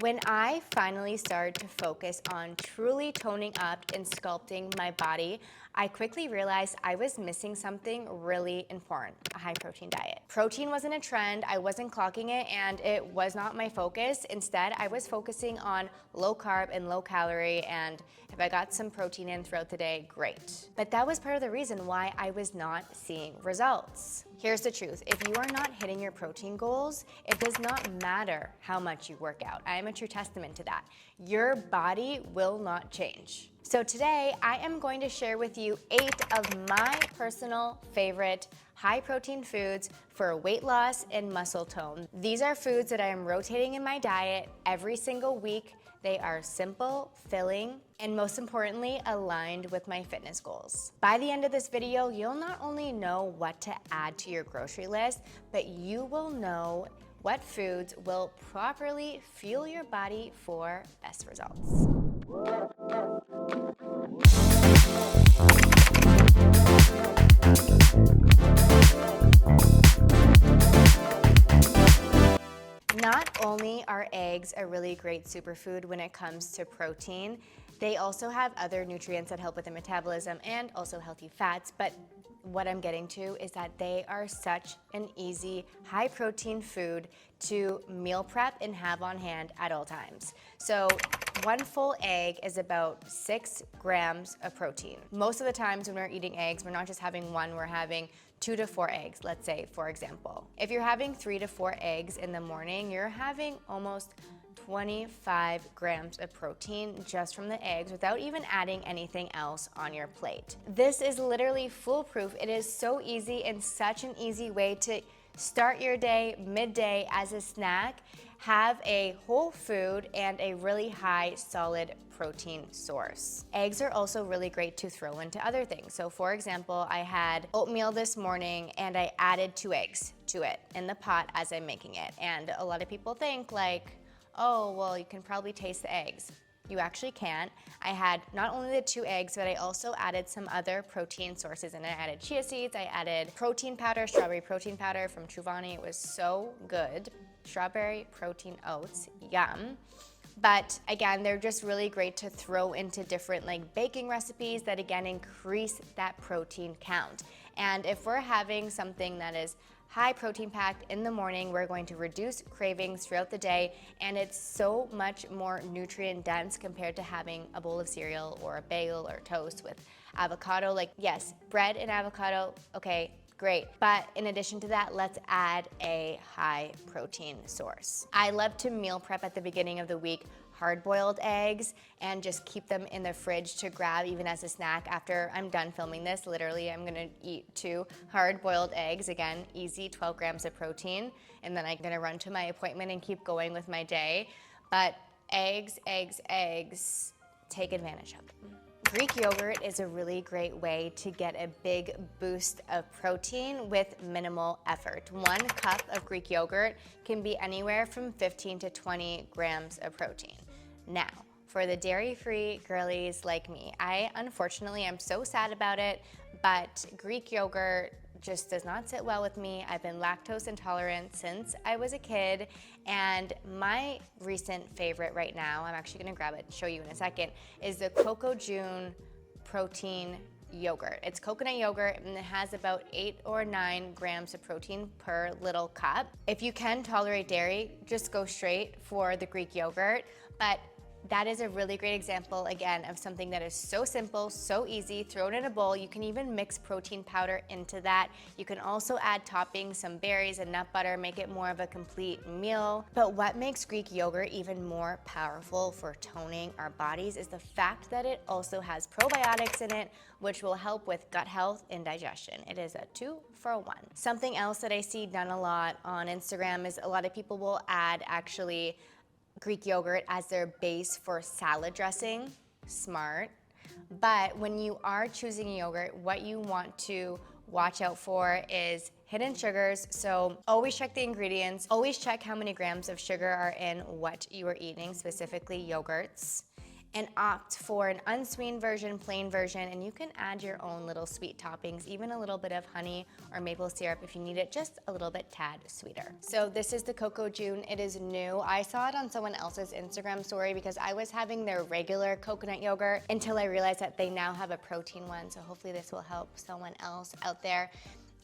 When I finally started to focus on truly toning up and sculpting my body, I quickly realized I was missing something really important, a high protein diet. Protein wasn't a trend, I wasn't clocking it, and it was not my focus. Instead, I was focusing on low carb and low calorie, and if I got some protein in throughout the day, great. But that was part of the reason why I was not seeing results. Here's the truth, if you are not hitting your protein goals, it does not matter how much you work out. I am a true testament to that. Your body will not change. So today, I am going to share with you 8 of my personal favorite high protein foods for weight loss and muscle tone. These are foods that I am rotating in my diet every single week. They are simple, filling, and most importantly, aligned with my fitness goals. By the end of this video, you'll not only know what to add to your grocery list, but you will know what foods will properly fuel your body for best results. Not only are eggs a really great superfood when it comes to protein, they also have other nutrients that help with the metabolism and also healthy fats, but what I'm getting to is that they are such an easy, high protein food to meal prep and have on hand at all times. So one full egg is about 6 grams of protein. Most of the times when we're eating eggs, we're not just having one, we're having 2 to 4 eggs, let's say, for example. If you're having 3 to 4 eggs in the morning, you're having almost 25 grams of protein just from the eggs without even adding anything else on your plate. This is literally foolproof. It is so easy and such an easy way to start your day midday as a snack, have a whole food and a really high solid protein source. Eggs are also really great to throw into other things. So for example, I had oatmeal this morning and I added 2 eggs to it in the pot as I'm making it. And a lot of people think like, oh, well, you can probably taste the eggs. You actually can't. I had not only the 2 eggs, but I also added some other protein sources and I added chia seeds, I added protein powder, strawberry protein powder from Chuvani. It was so good. Strawberry protein oats, yum. But again, they're just really great to throw into different like baking recipes that again increase that protein count. And if we're having something that is high protein packed in the morning, we're going to reduce cravings throughout the day, and it's so much more nutrient dense compared to having a bowl of cereal or a bagel or toast with avocado. Like yes, bread and avocado, okay, great. But in addition to that, let's add a high protein source. I love to meal prep at the beginning of the week hard-boiled eggs and just keep them in the fridge to grab even as a snack after I'm done filming this. Literally, I'm gonna eat 2 hard-boiled eggs. Again, easy, 12 grams of protein. And then I'm gonna run to my appointment and keep going with my day. But eggs, take advantage of them. Greek yogurt is a really great way to get a big boost of protein with minimal effort. 1 cup of Greek yogurt can be anywhere from 15 to 20 grams of protein. Now, for the dairy-free girlies like me, unfortunately, I'm so sad about it, but Greek yogurt just does not sit well with me. I've been lactose intolerant since I was a kid, and my recent favorite right now, I'm actually gonna grab it and show you in a second, is the Coco June protein yogurt. It's coconut yogurt and it has about 8 or 9 grams of protein per little cup. If you can tolerate dairy, just go straight for the Greek yogurt, but that is a really great example, again, of something that is so simple, so easy, throw it in a bowl. You can even mix protein powder into that. You can also add toppings, some berries and nut butter, make it more of a complete meal. But what makes Greek yogurt even more powerful for toning our bodies is the fact that it also has probiotics in it, which will help with gut health and digestion. It is a 2-for-1. Something else that I see done a lot on Instagram is a lot of people will add actually Greek yogurt as their base for salad dressing. Smart. But when you are choosing yogurt, what you want to watch out for is hidden sugars. So always check the ingredients. Always check how many grams of sugar are in what you are eating, specifically yogurts. and opt for an unsweetened version, plain version, and you can add your own little sweet toppings, even a little bit of honey or maple syrup if you need it just a little bit tad sweeter. So this is the Cocoa June. It is new. I saw it on someone else's Instagram story because I was having their regular coconut yogurt until I realized that they now have a protein one. So hopefully this will help someone else out there.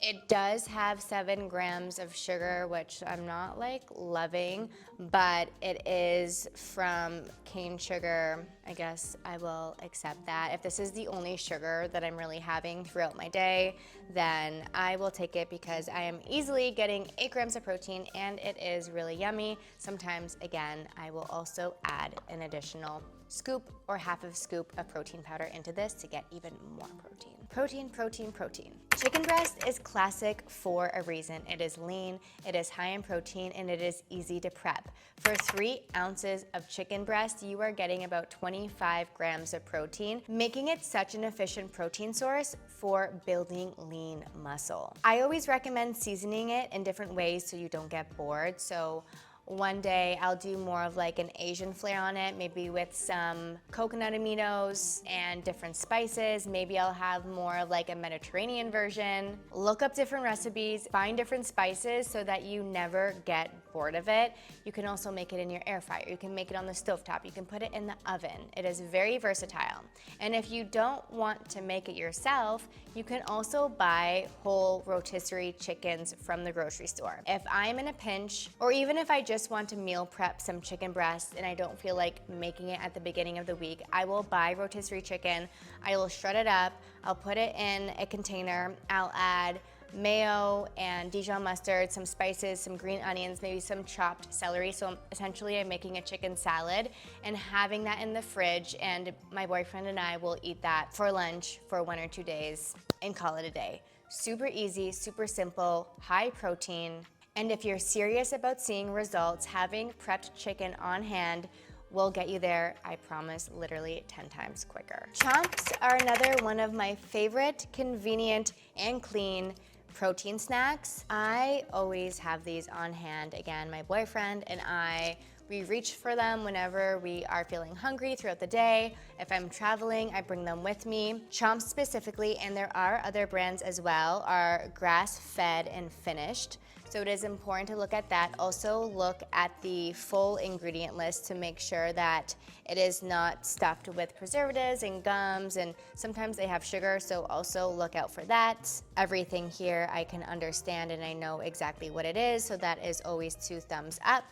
It does have 7 grams of sugar, which I'm not like loving, but it is from cane sugar. I guess I will accept that. If this is the only sugar that I'm really having throughout my day, then I will take it because I am easily getting 8 grams of protein and it is really yummy. Sometimes, again, I will also add an additional scoop or half of a scoop of protein powder into this to get even more protein. Protein, protein, protein. Chicken breast is classic for a reason. It is lean, it is high in protein, and it is easy to prep. For 3 ounces of chicken breast, you are getting about 25 grams of protein, making it such an efficient protein source for building lean muscle. I always recommend seasoning it in different ways so you don't get bored. So one day I'll do more of like an Asian flair on it, maybe with some coconut aminos and different spices. Maybe I'll have more of like a Mediterranean version. Look up different recipes, find different spices so that you never get bored of it. You can also make it in your air fryer. You can make it on the stovetop. You can put it in the oven. It is very versatile. And if you don't want to make it yourself, you can also buy whole rotisserie chickens from the grocery store. If I'm in a pinch, or even if I just want to meal prep some chicken breast and I don't feel like making it at the beginning of the week, I will buy rotisserie chicken. I will shred it up. I'll put it in a container. I'll add mayo and Dijon mustard, some spices, some green onions, maybe some chopped celery. So essentially I'm making a chicken salad and having that in the fridge, and my boyfriend and I will eat that for lunch for 1 or 2 days and call it a day. Super easy, super simple, high protein. And if you're serious about seeing results, having prepped chicken on hand will get you there, I promise, literally 10 times quicker. Chomps are another one of my favorite, convenient, and clean protein snacks. I always have these on hand. Again, my boyfriend and we reach for them whenever we are feeling hungry throughout the day. If I'm traveling, I bring them with me. Chomps specifically, and there are other brands as well, are grass-fed and finished. So it is important to look at that. Also look at the full ingredient list to make sure that it is not stuffed with preservatives and gums, and sometimes they have sugar, so also look out for that. Everything here I can understand and I know exactly what it is, so that is always 2 thumbs up.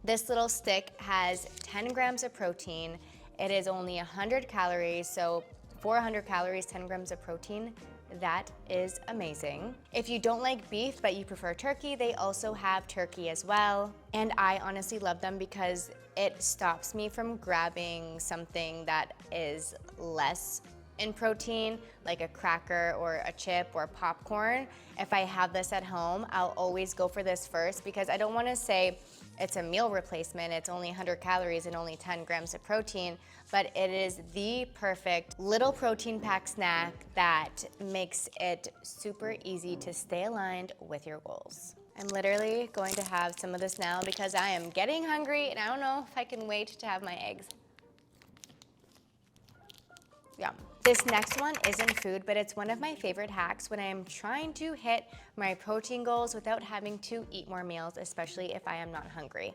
This little stick has 10 grams of protein. It is only 100 calories, so 400 calories, 10 grams of protein. That is amazing. If you don't like beef but you prefer turkey, they also have turkey as well. And I honestly love them because it stops me from grabbing something that is less in protein, like a cracker or a chip or popcorn. If I have this at home, I'll always go for this first because I don't want to say it's a meal replacement, it's only 100 calories and only 10 grams of protein, but it is the perfect little protein packed snack that makes it super easy to stay aligned with your goals. I'm literally going to have some of this now because I am getting hungry and I don't know if I can wait to have my eggs. Yum. This next one isn't food, but it's one of my favorite hacks when I am trying to hit my protein goals without having to eat more meals, especially if I am not hungry.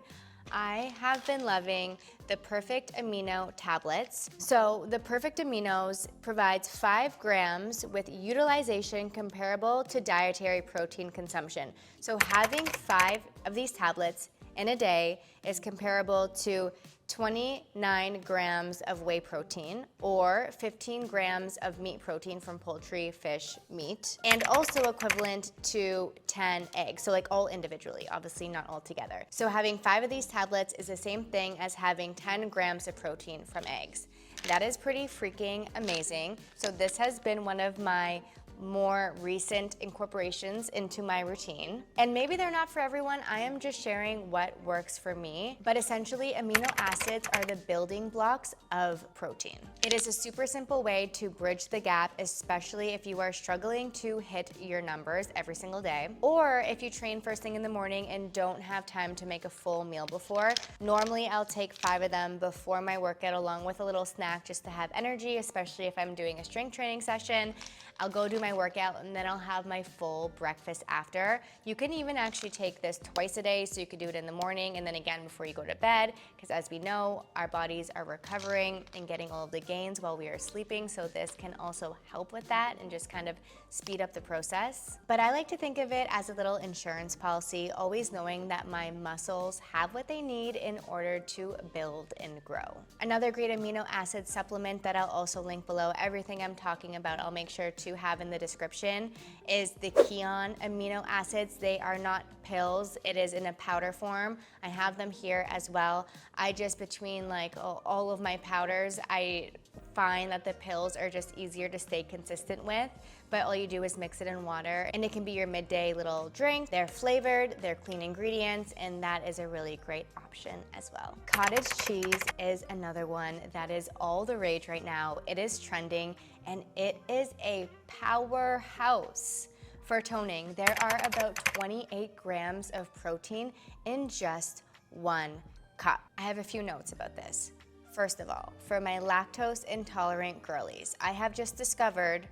I have been loving the Perfect Amino tablets. So the Perfect Aminos provides 5 grams with utilization comparable to dietary protein consumption. So having 5 of these tablets in a day is comparable to 29 grams of whey protein or 15 grams of meat protein from poultry, fish, meat, and also equivalent to 10 eggs. So like all individually, obviously not all together. So having 5 of these tablets is the same thing as having 10 grams of protein from eggs. That is pretty freaking amazing. So this has been one of my more recent incorporations into my routine. And maybe they're not for everyone. I am just sharing what works for me. But essentially, amino acids are the building blocks of protein. It is a super simple way to bridge the gap, especially if you are struggling to hit your numbers every single day, or if you train first thing in the morning and don't have time to make a full meal before. Normally, I'll take 5 of them before my workout along with a little snack just to have energy, especially if I'm doing a strength training session. I'll go do my workout and then I'll have my full breakfast after. You can even actually take this twice a day, so you could do it in the morning and then again before you go to bed, because as we know, our bodies are recovering and getting all of the gains while we are sleeping, so this can also help with that and just kind of speed up the process. But I like to think of it as a little insurance policy, always knowing that my muscles have what they need in order to build and grow. Another great amino acid supplement that I'll also link below, everything I'm talking about I'll make sure to have in the description, is the Kion amino acids. They are not pills, it is in a powder form. I have them here as well. I just, between like all of my powders, I find that the pills are just easier to stay consistent with, but all you do is mix it in water and it can be your midday little drink. They're flavored, they're clean ingredients, and that is a really great option as well. Cottage cheese is another one that is all the rage right now. It is trending and it is a powerhouse for toning. There are about 28 grams of protein in just 1 cup. I have a few notes about this. First of all, for my lactose intolerant girlies, I have just discovered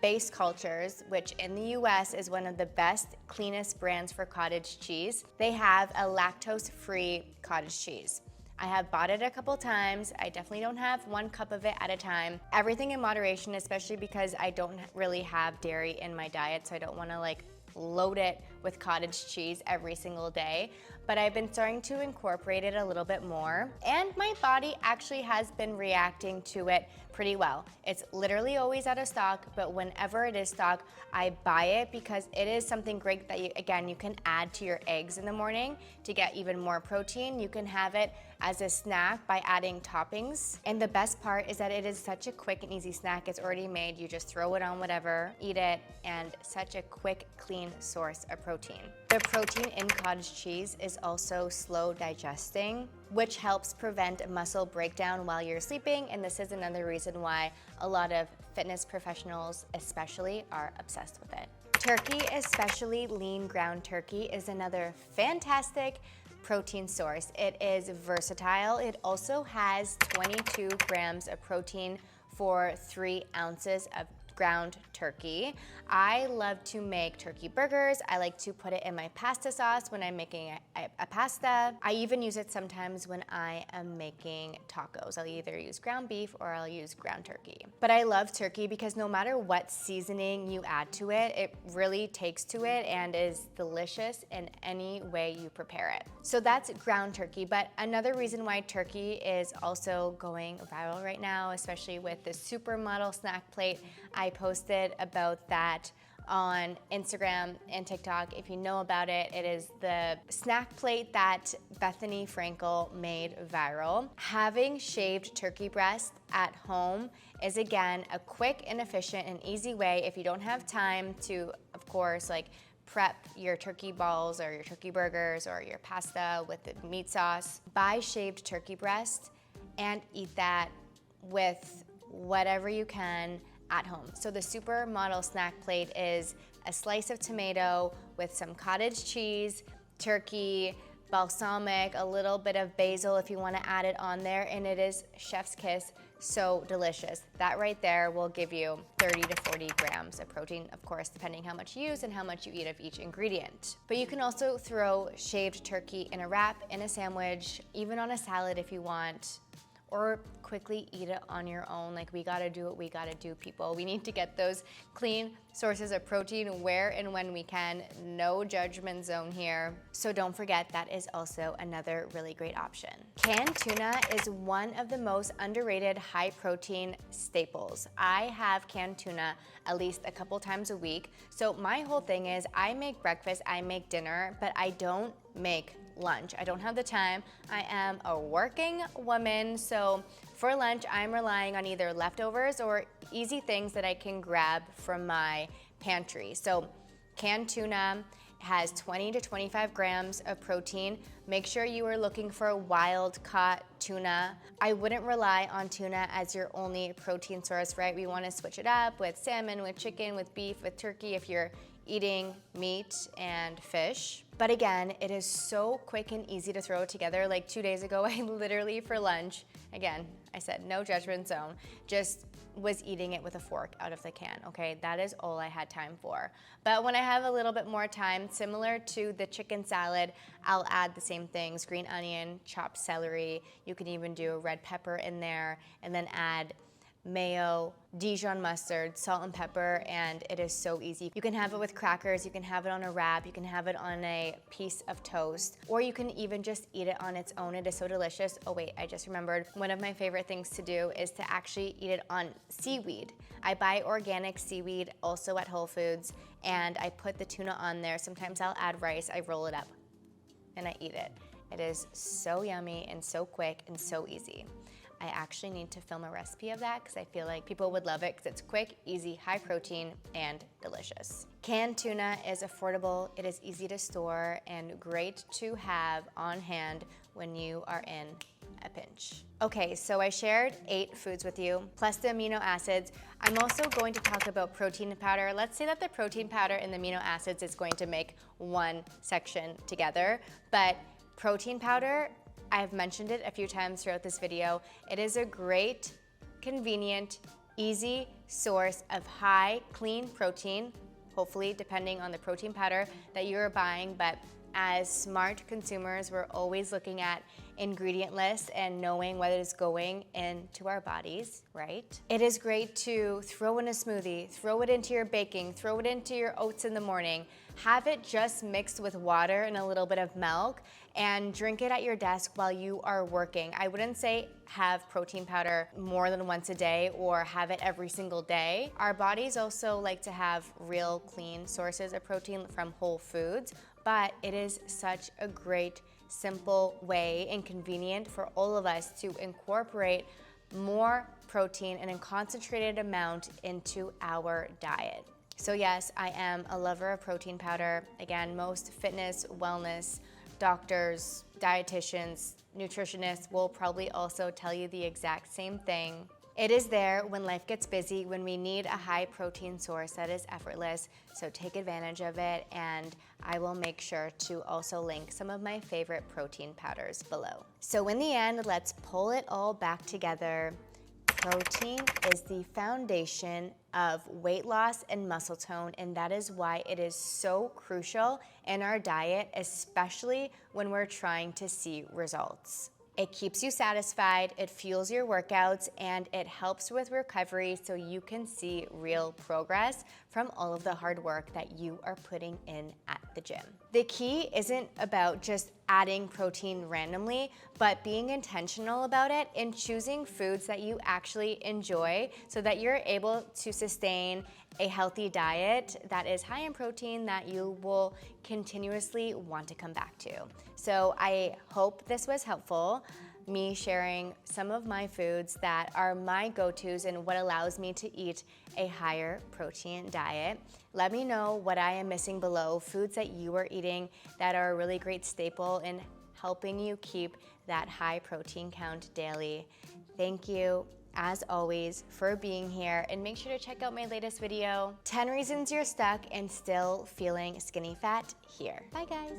Base Cultures, which in the US is one of the best, cleanest brands for cottage cheese. They have a lactose-free cottage cheese. I have bought it a couple times. I definitely don't have 1 cup of it at a time. Everything in moderation, especially because I don't really have dairy in my diet, so I don't wanna like load it with cottage cheese every single day. But I've been starting to incorporate it a little bit more, and my body actually has been reacting to it pretty well. It's literally always out of stock, but whenever it is stock, I buy it because it is something great that you can add to your eggs in the morning to get even more protein. You can have it as a snack by adding toppings. And the best part is that it is such a quick and easy snack. It's already made. You just throw it on whatever, eat it, and such a quick, clean source of protein. The protein in cottage cheese is also slow digesting, which helps prevent muscle breakdown while you're sleeping, and this is another reason why a lot of fitness professionals especially are obsessed with it. Turkey, especially lean ground turkey, is another fantastic protein source. It is versatile. It also has 22 grams of protein for 3 ounces of ground turkey. I love to make turkey burgers. I like to put it in my pasta sauce when I'm making a pasta. I even use it sometimes when I am making tacos. I'll either use ground beef or I'll use ground turkey. But I love turkey because no matter what seasoning you add to it, it really takes to it and is delicious in any way you prepare it. So that's ground turkey. But another reason why turkey is also going viral right now, especially with the supermodel snack plate, I posted about that on Instagram and TikTok. If you know about it, it is the snack plate that Bethany Frankel made viral. Having shaved turkey breast at home is, again, a quick and efficient and easy way if you don't have time to, of course, like prep your turkey balls or your turkey burgers or your pasta with the meat sauce. Buy shaved turkey breast and eat that with whatever you can at home. So the supermodel snack plate is a slice of tomato with some cottage cheese, turkey, balsamic, a little bit of basil if you want to add it on there, and it is chef's kiss, so delicious. That right there will give you 30 to 40 grams of protein, of course, depending how much you use and how much you eat of each ingredient. But you can also throw shaved turkey in a wrap, in a sandwich, even on a salad if you want, or quickly eat it on your own. Like, we gotta do what we gotta do, people. We need to get those clean sources of protein where and when we can. No judgment zone here. So don't forget, that is also another really great option. Canned tuna is one of the most underrated high protein staples. I have canned tuna at least a couple times a week. So my whole thing is I make breakfast, I make dinner, but I don't make lunch. I don't have the time. I am a working woman, so for lunch I'm relying on either leftovers or easy things that I can grab from my pantry. So canned tuna has 20 to 25 grams of protein. Make sure you are looking for wild caught tuna. I wouldn't rely on tuna as your only protein source, right? We want to switch it up with salmon, with chicken, with beef, with turkey if you're eating meat and fish. But again, it is so quick and easy to throw it together. Like 2 days ago, I literally for lunch, again, I said no judgment zone, just was eating it with a fork out of the can, okay? That is all I had time for. But when I have a little bit more time, similar to the chicken salad, I'll add the same things, green onion, chopped celery. You can even do a red pepper in there, and then add mayo, Dijon mustard, salt and pepper, and it is so easy. You can have it with crackers, you can have it on a wrap, you can have it on a piece of toast, or you can even just eat it on its own. It is so delicious. Oh wait, I just remembered, one of my favorite things to do is to actually eat it on seaweed. I buy organic seaweed also at Whole Foods, and I put the tuna on there. Sometimes I'll add rice, I roll it up, and I eat it. It is so yummy and so quick and so easy. I actually need to film a recipe of that because I feel like people would love it because it's quick, easy, high protein, and delicious. Canned tuna is affordable, it is easy to store, and great to have on hand when you are in a pinch. Okay, so I shared 8 foods with you, plus the amino acids. I'm also going to talk about protein powder. Let's say that the protein powder and the amino acids is going to make one section together, but protein powder, I've mentioned it a few times throughout this video. It is a great, convenient, easy source of high, clean protein, hopefully depending on the protein powder that you are buying, but as smart consumers, we're always looking at ingredient lists and knowing what is going into our bodies, right? It is great to throw in a smoothie, throw it into your baking, throw it into your oats in the morning, have it just mixed with water and a little bit of milk, and drink it at your desk while you are working. I wouldn't say have protein powder more than once a day or have it every single day. Our bodies also like to have real clean sources of protein from whole foods, but it is such a great, simple way and convenient for all of us to incorporate more protein in a concentrated amount into our diet. So yes, I am a lover of protein powder. Again, most fitness, wellness, doctors, dietitians, nutritionists will probably also tell you the exact same thing. It is there when life gets busy, when we need a high protein source that is effortless, so take advantage of it, and I will make sure to also link some of my favorite protein powders below. So in the end, let's pull it all back together. Protein is the foundation of weight loss and muscle tone, and that is why it is so crucial in our diet, especially when we're trying to see results. It keeps you satisfied, it fuels your workouts, and it helps with recovery so you can see real progress from all of the hard work that you are putting in at the gym. The key isn't about just adding protein randomly, but being intentional about it and choosing foods that you actually enjoy so that you're able to sustain a healthy diet that is high in protein that you will continuously want to come back to. So I hope this was helpful, me sharing some of my foods that are my go-tos and what allows me to eat a higher protein diet. Let me know what I am missing below, foods that you are eating that are a really great staple in helping you keep that high protein count daily. Thank you, as always, for being here, and make sure to check out my latest video, 10 reasons you're stuck and still feeling skinny fat here. Bye guys.